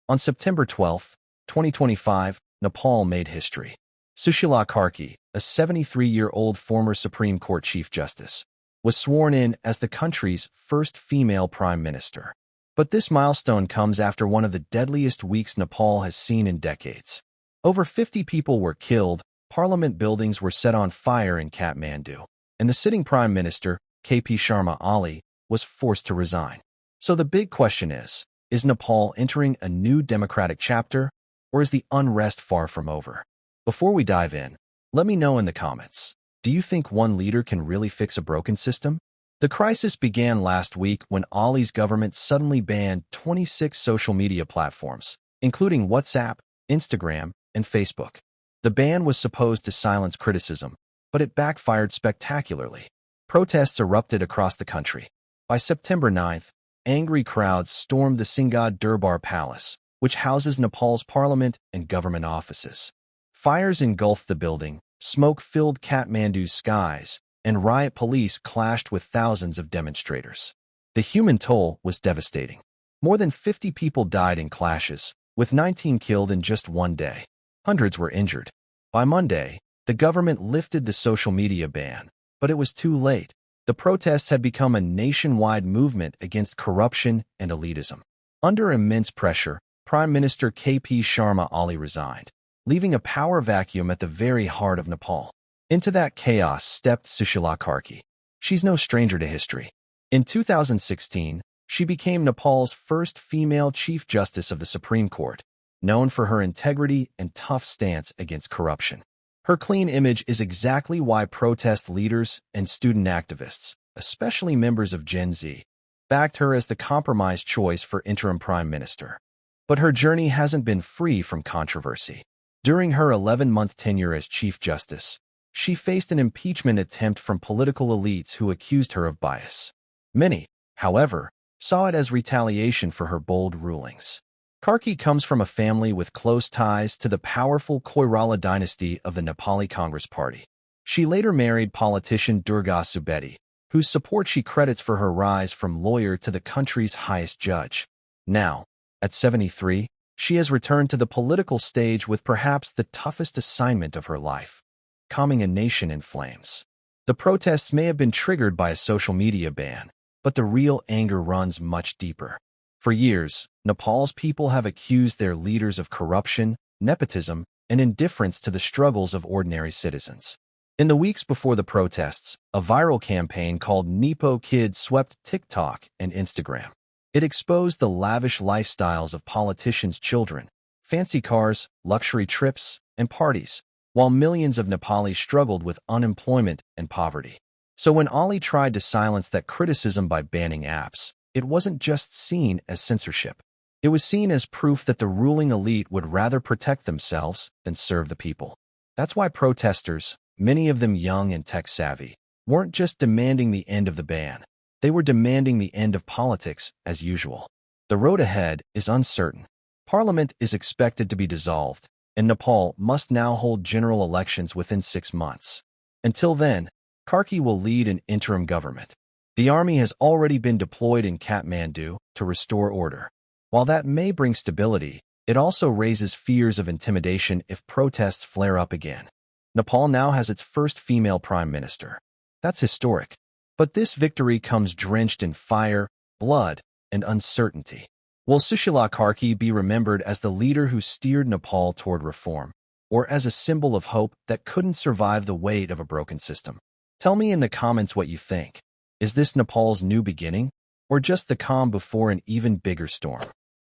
On September 12, 2025, Nepal made history. Sushila Karki, a 73-year-old former Supreme Court Chief Justice, was sworn in as the country's first female prime minister. But this milestone comes after one of the deadliest weeks Nepal has seen in decades. Over 50 people were killed, parliament buildings were set on fire in Kathmandu, and the sitting prime minister, Sharma Ali, was forced to resign. So the big question is Nepal entering a new democratic chapter, or is the unrest far from over? Before we dive in, let me know in the comments. Do you think one leader can really fix a broken system? The crisis began last week when Ali's government suddenly banned 26 social media platforms, including WhatsApp, Instagram, and Facebook. The ban was supposed to silence criticism, but it backfired spectacularly. Protests erupted across the country. By September 9th, angry crowds stormed the Singha Durbar Palace, which houses Nepal's parliament and government offices. Fires engulfed the building, smoke filled Kathmandu's skies, and riot police clashed with thousands of demonstrators. The human toll was devastating. More than 50 people died in clashes, with 19 killed in just one day. Hundreds were injured. By Monday, the government lifted the social media ban, but it was too late. The protests had become a nationwide movement against corruption and elitism. Under immense pressure, Prime Minister Sharma Ali resigned, leaving a power vacuum at the very heart of Nepal. Into that chaos stepped Sushila Karki. She's no stranger to history. In 2016, she became Nepal's first female Chief Justice of the Supreme Court, known for her integrity and tough stance against corruption. Her clean image is exactly why protest leaders and student activists, especially members of Gen Z, backed her as the compromise choice for interim prime minister. But her journey hasn't been free from controversy. During her 11-month tenure as Chief Justice, she faced an impeachment attempt from political elites who accused her of bias. Many, however, saw it as retaliation for her bold rulings. Karki comes from a family with close ties to the powerful Koirala dynasty of the Nepali Congress Party. She later married politician Durga Subedi, whose support she credits for her rise from lawyer to the country's highest judge. Now, at 73, she has returned to the political stage with perhaps the toughest assignment of her life: calming a nation in flames. The protests may have been triggered by a social media ban, but the real anger runs much deeper. For years, Nepal's people have accused their leaders of corruption, nepotism, and indifference to the struggles of ordinary citizens. In the weeks before the protests, a viral campaign called Nepo Kids swept TikTok and Instagram. It exposed the lavish lifestyles of politicians' children, fancy cars, luxury trips, and parties, while millions of Nepalis struggled with unemployment and poverty. So when Ali tried to silence that criticism by banning apps, it wasn't just seen as censorship. It was seen as proof that the ruling elite would rather protect themselves than serve the people. That's why protesters, many of them young and tech-savvy, weren't just demanding the end of the ban. They were demanding the end of politics as usual. The road ahead is uncertain. Parliament is expected to be dissolved, and Nepal must now hold general elections within 6 months. Until then, Karki will lead an interim government. The army has already been deployed in Kathmandu to restore order. While that may bring stability, it also raises fears of intimidation if protests flare up again. Nepal now has its first female prime minister. That's historic. But this victory comes drenched in fire, blood, and uncertainty. Will Sushila Karki be remembered as the leader who steered Nepal toward reform, or as a symbol of hope that couldn't survive the weight of a broken system? Tell me in the comments what you think. Is this Nepal's new beginning, or just the calm before an even bigger storm?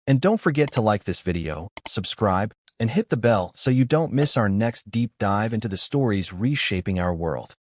And don't forget to like this video, subscribe, and hit the bell so you don't miss our next deep dive into the stories reshaping our world.